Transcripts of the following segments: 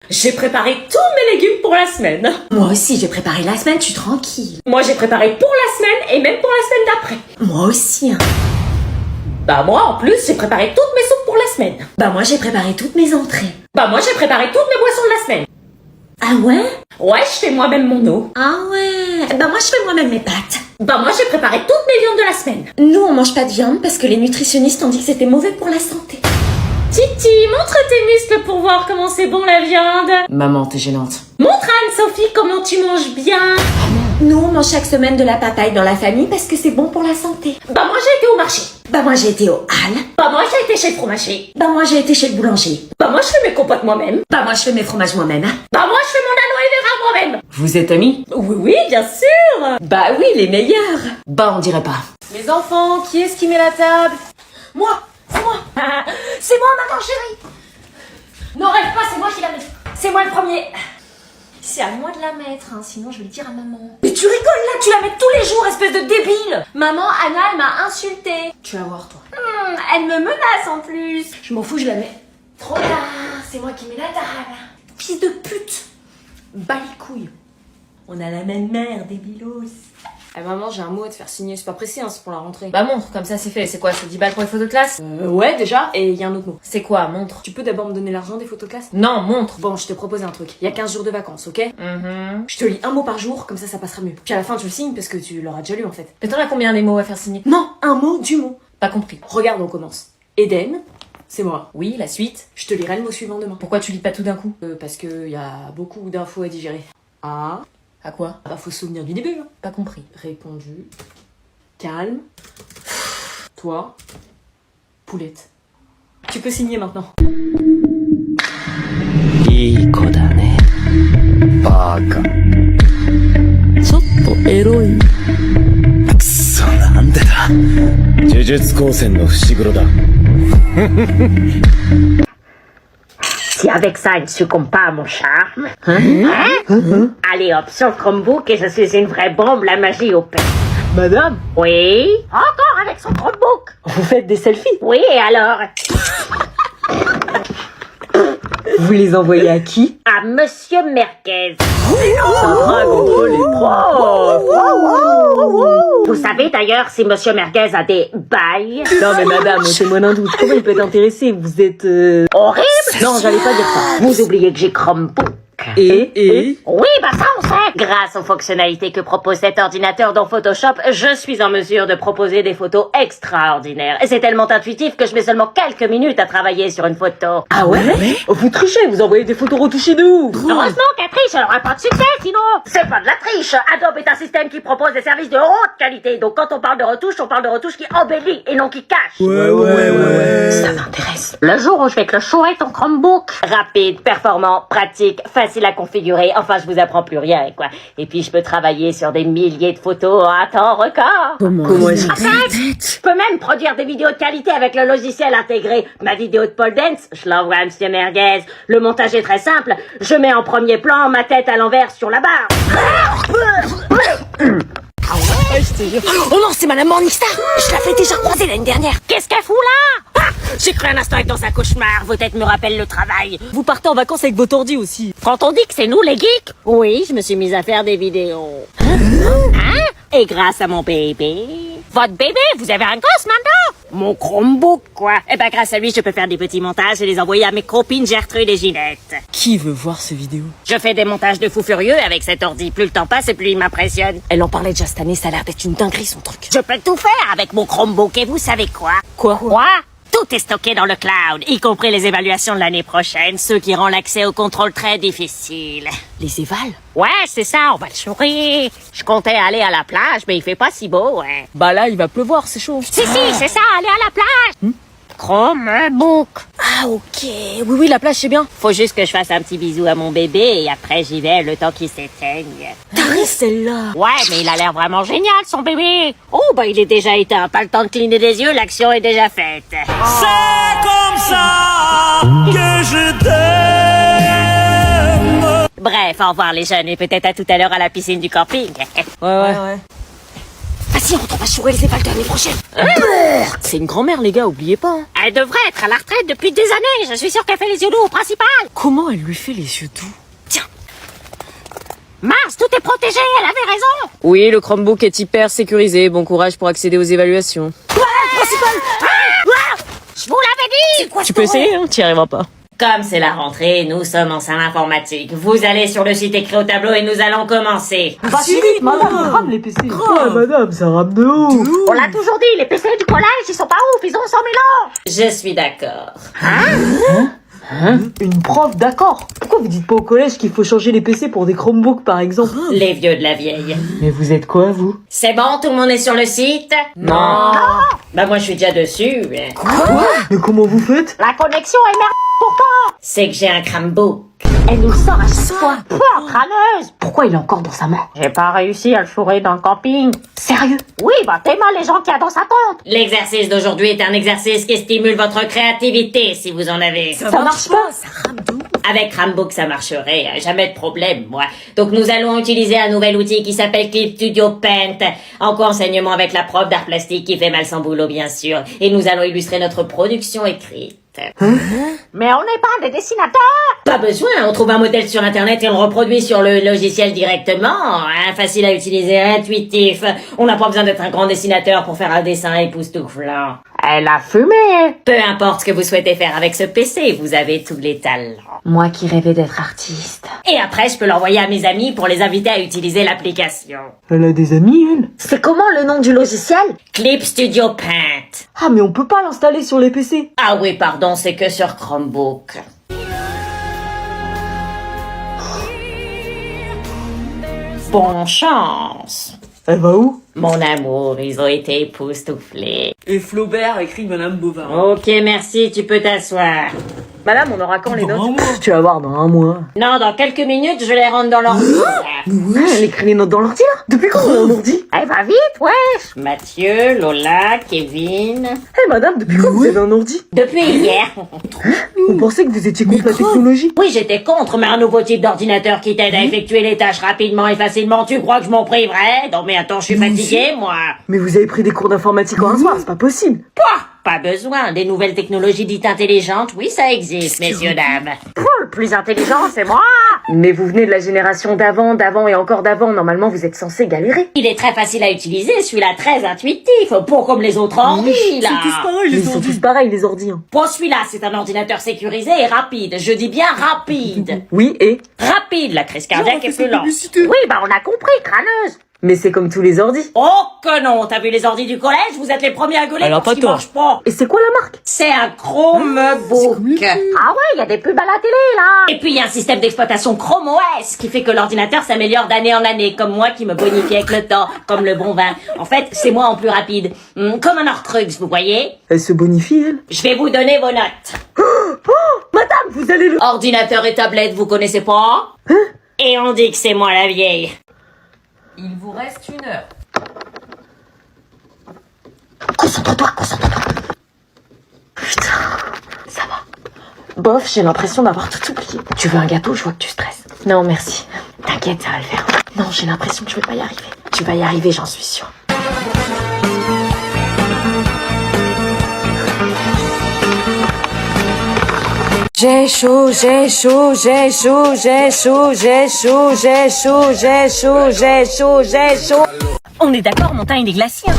J'ai préparé tous mes légumes pour la semaine. Moi aussi, j'ai préparé la semaine, je suis tranquille. Moi, j'ai préparé pour la semaine et même pour la semaine d'après. Moi aussi, hein. Bah moi, en plus, j'ai préparé toutes mes soupes pour la semaine. Bah moi, j'ai préparé toutes mes entrées. Bah moi, j'ai préparé toutes mes boissons de la semaine. Ah ouais? Ouais, je fais moi-même mon eau. Ah ouais. Bah moi, je fais moi-même mes pâtes. Bah moi, j'ai préparé toutes mes viandes de la semaine. Nous, on mange pas de viande parce que les nutritionnistes ont dit que c'était mauvais pour la santé. Titi, montre tes muscles pour voir comment c'est bon la viande. Maman, t'es gênante. Montre à Anne-Sophie comment tu manges bien. Nous, on mange chaque semaine de la papaye dans la famille parce que c'est bon pour la santé. Bah moi, j'ai été au marché. Bah moi, j'ai été au Hall. Bah moi, j'ai été chez le fromager. Bah moi, j'ai été chez le boulanger. Bah moi, je fais mes compotes moi-même. Bah moi, je fais mes fromages moi-même. Hein. Bah moi, je fais mon aloe vera moi-même. Vous êtes amis? Oui, oui, bien sûr. Bah oui, les meilleurs. Bah on dirait pas. Les enfants, qui est-ce qui met la table? Moi, c'est moi. C'est moi, maman chérie. Non, rêve pas, c'est moi qui la mets. C'est moi le premier. C'est à moi de la mettre, hein, sinon je vais le dire à maman. Mais tu rigoles là, tu la mets tous les jours, espèce de débile. Maman, Anna, elle m'a insultée. Tu vas voir, toi. Elle me menace en plus. Je m'en fous, je la mets. Trop tard, c'est moi qui mets la table. Fils de pute. Bas les couilles. On a la même mère, débilos. Eh maman, j'ai un mot à te faire signer, c'est pas pressé, hein, c'est pour la rentrée. Bah montre, comme ça c'est fait. C'est quoi, c'est 10 balles pour les photos de classe? Ouais, déjà, et il y a un autre mot. C'est quoi, montre? Tu peux d'abord me donner l'argent des photos de classe? Non, montre. Bon, je te propose un truc. Il y a 15 jours de vacances, ok? Je te lis un mot par jour, comme ça passera mieux. Puis à la fin, tu le signes parce que tu l'auras déjà lu en fait. Mais t'en as combien des mots à faire signer? Non, un mot du mot. Pas compris. Regarde, on commence. Eden, c'est moi. Oui, la suite. Je te lirai le mot suivant demain. Pourquoi tu lis pas tout d'un coup? Parce que y a beaucoup d'infos à digérer. Ah, À quoi? bah faut se souvenir du début. Hein. Pas compris. Répondu. Calme. Toi. Poulette. Tu peux signer maintenant. いい子だね。バカ。ちょっとエロい。くそ、なんでだ。呪術高専の伏黒だ。 Si avec ça, il ne succombe pas à mon charme. Allez hop, sur le Chromebook et je suis une vraie bombe, la magie opère. Madame, Oui? Encore avec son Chromebook? vous faites des selfies? Oui, et alors? Vous les envoyez à qui? À Monsieur Merguez. Contre les profs. Vous savez d'ailleurs si Monsieur Merguez a des bails? Non mais madame, témoin d'un doute. Comment il peut être intéressé? Vous êtes... Horrible? Non, j'allais pas dire ça. Vous oubliez que j'ai Chromebook. Et Oui, bah ça on sait. Grâce aux fonctionnalités que propose cet ordinateur dans Photoshop, je suis en mesure de proposer des photos extraordinaires. Et c'est tellement intuitif que je mets seulement quelques minutes à travailler sur une photo. Ah ouais? Vous trichez, vous envoyez des photos retouchées de ouf. Heureusement qu'à triche, elle n'aurait pas de succès, sinon c'est pas de la triche. Adobe est un système qui propose des services de haute qualité. Donc quand on parle de retouche, on parle de retouche qui embellit et non qui cache. Ouais. Ça m'intéresse. Le jour où je vais te le shower ton Chromebook. Rapide, performant, pratique, facile à configurer. Enfin, je vous apprends plus rien, quoi. Et puis, je peux travailler sur des milliers de photos en un temps record. Comment est-ce Je peux même produire des vidéos de qualité avec le logiciel intégré. Ma vidéo de pole dance, je l'envoie à Monsieur Merguez. Le montage est très simple. Je mets en premier plan ma tête à l'envers sur la barre. Oh non, c'est Madame Morningstar. Je l'avais déjà croisée l'année dernière. Qu'est-ce qu'elle fout là? J'ai cru un instant être dans un cauchemar. Vos têtes me rappellent le travail. Vous partez en vacances avec vos tordis aussi. Quand on dit que c'est nous les geeks, oui, je me suis mise à faire des vidéos. Hein? Et grâce à mon bébé. Votre bébé? Vous avez un gosse maintenant? Mon Chromebook, quoi. Eh ben, grâce à lui, je peux faire des petits montages et les envoyer à mes copines Gertrude et Ginette. Qui veut voir ces vidéos? Je fais des montages de fou furieux avec cet ordi. Plus le temps passe et plus il m'impressionne. Elle en parlait déjà cette année, ça a l'air d'être une dinguerie son truc. Je peux tout faire avec mon Chromebook et vous savez quoi? Quoi? Tout est stocké dans le cloud, y compris les évaluations de l'année prochaine, ce qui rend l'accès au contrôle très difficile. Les évals? Ouais, c'est ça, on va le chourer. Je comptais aller à la plage, mais il fait pas si beau, ouais. Bah là, il va pleuvoir, c'est chaud. Si, c'est ça, aller à la plage. Chromebook. Ah ok, oui, la plage c'est bien. Faut juste que je fasse un petit bisou à mon bébé et après j'y vais le temps qu'il s'éteigne. T'as celle-là. Ouais, mais il a l'air vraiment génial, son bébé. Oh, bah il est déjà éteint, pas le temps de cligner des yeux, l'action est déjà faite. C'est comme ça que je t'aime. Bref, au revoir les jeunes et peut-être à tout à l'heure à la piscine du camping. Ouais. Vas-y, Si, on va chourer les évals de l'année prochaine. C'est une grand-mère, les gars, oubliez pas. Hein. Elle devrait être à la retraite depuis des années. Je suis sûre qu'elle fait les yeux doux au principal. Comment elle lui fait les yeux doux? Tiens. Mars, tout est protégé, elle avait raison. Oui, le Chromebook est hyper sécurisé. Bon courage pour accéder aux évaluations. Ouais, principal. Je vous l'avais dit. Tu peux essayer, hein, t'y arriveras pas. Comme c'est la rentrée, nous sommes en salle informatique. Vous allez sur le site écrit au tableau et nous allons commencer. Bah si vite, madame, rame les PC. Ouais, madame, ça rame de ouf. On l'a toujours dit, les PC du collège, ils sont pas ouf, ils ont 100 000 ans. Je suis d'accord. Une prof, d'accord. Pourquoi vous dites pas au collège qu'il faut changer les PC pour des Chromebooks, par exemple? Les vieux de la vieille. Mais vous êtes quoi, vous? C'est bon, tout le monde est sur le site? Non. Bah moi je suis déjà dessus. Mais comment vous faites? La connexion est merde pourtant. C'est que j'ai un Chromebook. Elle nous le sort à chaque fois. Pouah, crâneuse. Pourquoi il est encore dans sa main? J'ai pas réussi à le fourrer dans le camping. Sérieux? Oui, bah t'es mal les gens qu'il y a dans sa tente. L'exercice d'aujourd'hui est un exercice qui stimule votre créativité si vous en avez. Ça marche pas? Ça rame de ouf. Avec Chromebook ça marcherait, jamais de problème moi. Donc nous allons utiliser un nouvel outil qui s'appelle Clip Studio Paint, en co-enseignement avec la prof d'art plastique qui fait mal son boulot bien sûr. Et nous allons illustrer notre production écrite. Mais on n'est pas des dessinateurs. Pas besoin, on trouve un modèle sur internet et on le reproduit sur le logiciel directement. Hein, facile à utiliser, intuitif. On n'a pas besoin d'être un grand dessinateur pour faire un dessin époustouflant. Elle a fumé. Peu importe ce que vous souhaitez faire avec ce PC, vous avez tous les talents. Moi qui rêvais d'être artiste. Et après, je peux l'envoyer à mes amis pour les inviter à utiliser l'application. Elle a des amis, elle? C'est comment le nom du logiciel? Clip Studio Paint. Ah, mais on peut pas l'installer sur les PC. Ah oui, pardon, c'est que sur Chromebook. Bonne chance. Elle va où? Mon amour, ils ont été époustouflés. Et Flaubert écrit Madame Bovary. Ok, merci, tu peux t'asseoir. Madame, on aura quand les notes? Tu vas voir dans un mois. Non, dans quelques minutes, je les rentre dans l'ordre. Elle écrit les notes dans l'ordi, là? Depuis quand on a un ordi? Elle va vite, wesh. Mathieu, Lola, Kevin... Eh madame, depuis quand vous avez un ordi? Depuis hier. On pensait que vous étiez contre la technologie. Oui, j'étais contre, mais un nouveau type d'ordinateur qui t'aide à effectuer les tâches rapidement et facilement, tu crois que je m'en priverais? Non mais attends, je suis fatiguée, moi. Mais vous avez pris des cours d'informatique en un soir, c'est pas possible. Pouah, pas besoin. Des nouvelles technologies dites intelligentes, oui, ça existe, messieurs, dames. Le plus intelligent, c'est moi. Mais vous venez de la génération d'avant et encore d'avant. Normalement, vous êtes censé galérer. Il est très facile à utiliser, celui-là très intuitif, pas comme les autres ordi, là. Mais ils sont tous pareils, les ordi. Hein. Bon, celui-là, c'est un ordinateur sécurisé et rapide. Je dis bien rapide. Oui, et? Rapide, la crise cardiaque est plus lente. Oui, bah on a compris, crâneuse. Mais c'est comme tous les ordis. Oh que non, t'as vu les ordis du collège? Vous êtes les premiers à gueuler Alors, parce pas qu'ils toi. marchent pas. Et c'est quoi la marque? C'est un Chromebook. Ah ouais, il y a des pubs à la télé, là. Et puis il y a un système d'exploitation Chrome OS qui fait que l'ordinateur s'améliore d'année en année, comme moi qui me bonifie avec le temps, comme le bon vin. En fait, c'est moi en plus rapide. Comme un Horcrux, vous voyez? Elle se bonifie, elle? Je vais vous donner vos notes. Madame, vous allez le... Ordinateur et tablette, vous connaissez pas? Et on dit que c'est moi la vieille. Il vous reste 1 heure. Concentre-toi. Putain, ça va. Bof, j'ai l'impression d'avoir tout oublié. Tu veux un gâteau? Je vois que tu stresses. Non, merci. T'inquiète, ça va le faire. Non, j'ai l'impression que je vais pas y arriver. Tu vas y arriver, j'en suis sûre. J'ai chaud. On est d'accord, mon teint, il est glacier.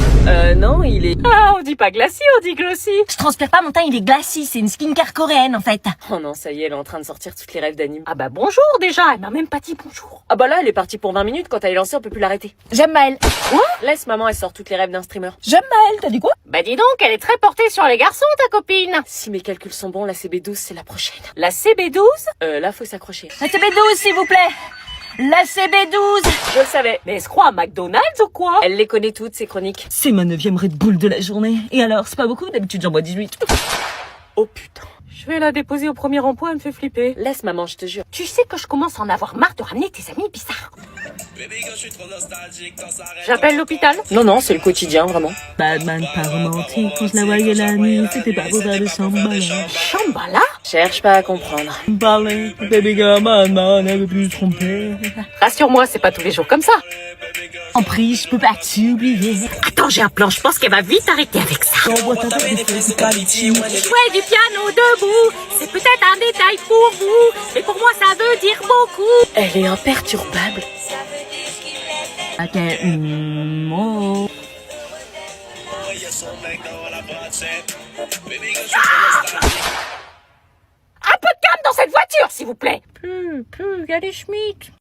Non, il est... Ah, on dit pas glacier, on dit glossy. Je transpire pas, mon teint, il est glacis. C'est une skincare coréenne, en fait. Oh non, ça y est, elle est en train de sortir toutes les rêves d'anime. Ah bah bonjour, déjà. Elle m'a même pas dit bonjour. Ah bah là, elle est partie pour 20 minutes. Quand elle est lancée, on peut plus l'arrêter. J'aime Maëlle. Laisse maman, elle sort toutes les rêves d'un streamer. J'aime Maëlle, t'as dit quoi? Bah dis donc, elle est très portée sur les garçons, ta copine. Si mes calculs sont bons, la CB12, c'est la prochaine. La CB12? Là, faut s'accrocher. La CB12, s'il vous plaît. La CB12. Je le savais. Mais elle se croit à McDonald's ou quoi? Elle les connaît toutes, ces chroniques. C'est ma 9e Red Bull de la journée. Et alors, c'est pas beaucoup? D'habitude, j'en bois 18. Oh putain. Je vais la déposer au premier rond-point, elle me fait flipper. Laisse maman, je te jure. Tu sais que je commence à en avoir marre de ramener tes amis bizarres. J'appelle l'hôpital? Non, c'est le quotidien, vraiment. Batman pas romantique, quand je la voyais la nuit, c'était pas beau de Shambhala. Shambhala? Cherche pas à comprendre. Parler, baby girl, Batman, elle veut plus se tromper. Rassure-moi, c'est pas tous les jours comme ça. En prise, je peux pas t'oublier. Attends, j'ai un plan, je pense qu'elle va vite arrêter avec ça. J'envoie ta tête de physicality. Jouer du piano debout, c'est peut-être un détail pour vous, mais pour moi ça veut dire beaucoup. Elle est imperturbable. Ok, oh. Un peu de calme dans cette voiture, s'il vous plaît. Plus, y a des schmitts.